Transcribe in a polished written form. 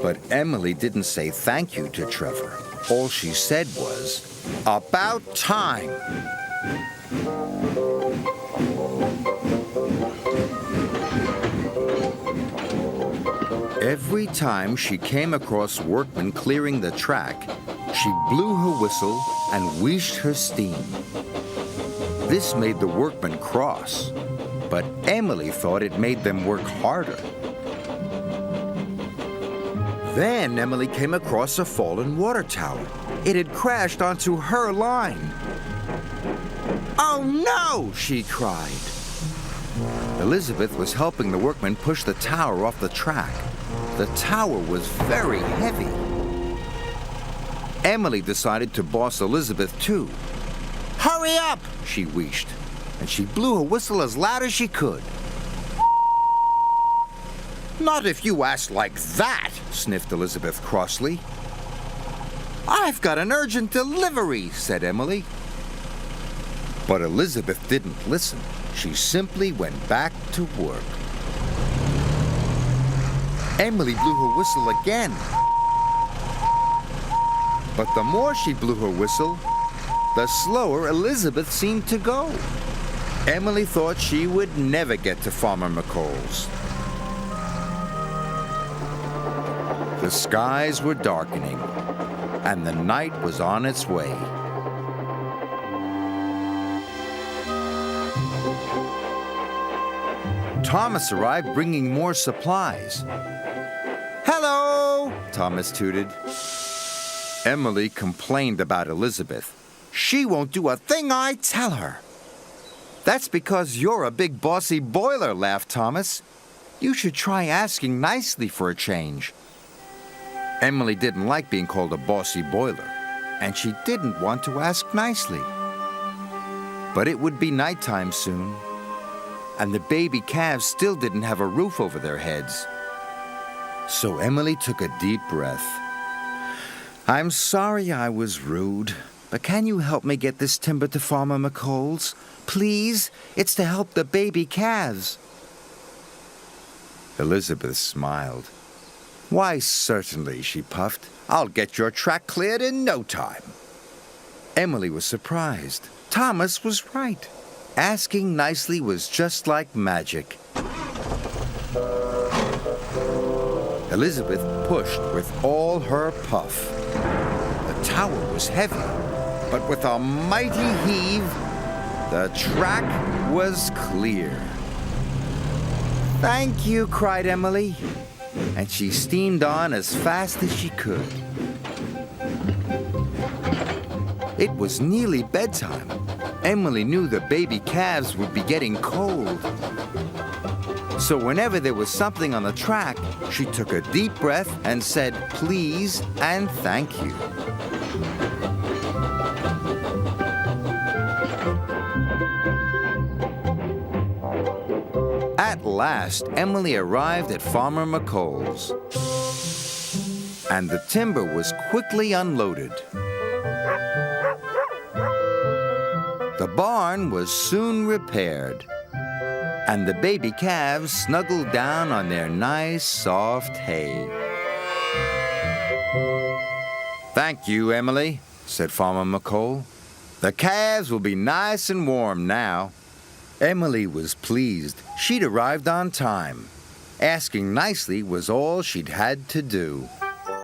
But Emily didn't say thank you to Trevor. All she said was, "About time." Every time she came across workmen clearing the track, she blew her whistle and wheezed her steam. This made the workmen cross, but Emily thought it made them work harder. Then Emily came across a fallen water tower. It had crashed onto her line. "Oh no!" she cried. Elizabeth was helping the workmen push the tower off the track. The tower was very heavy. Emily decided to boss Elizabeth too. "Hurry up!" she wheezed, and she blew her whistle as loud as she could. "Not if you ask like that," sniffed Elizabeth crossly. "I've got an urgent delivery," said Emily. But Elizabeth didn't listen. She simply went back to work. Emily blew her whistle again. But the more she blew her whistle, the slower Elizabeth seemed to go. Emily thought she would never get to Farmer McColl's. The skies were darkening, and the night was on its way. Thomas arrived bringing more supplies. "Hello," Thomas tooted. Emily complained about Elizabeth. "She won't do a thing I tell her." "That's because you're a big bossy boiler," laughed Thomas. "You should try asking nicely for a change." Emily didn't like being called a bossy boiler, and she didn't want to ask nicely. But it would be nighttime soon, and the baby calves still didn't have a roof over their heads. So Emily took a deep breath. "I'm sorry I was rude, but can you help me get this timber to Farmer McColl's? Please, it's to help the baby calves." Elizabeth smiled. "Why, certainly," she puffed. "I'll get your track cleared in no time." Emily was surprised. Thomas was right. Asking nicely was just like magic. Elizabeth pushed with all her puff. The tower was heavy, but with a mighty heave, the track was clear. "Thank you," cried Emily, and she steamed on as fast as she could. It was nearly bedtime. Emily knew the baby calves would be getting cold. So whenever there was something on the track, she took a deep breath and said please and thank you. At last, Emily arrived at Farmer McColl's, and the timber was quickly unloaded. The barn was soon repaired, and the baby calves snuggled down on their nice, soft hay. "Thank you, Emily," said Farmer McColl. "The calves will be nice and warm now." Emily was pleased. She'd arrived on time. Asking nicely was all she'd had to do.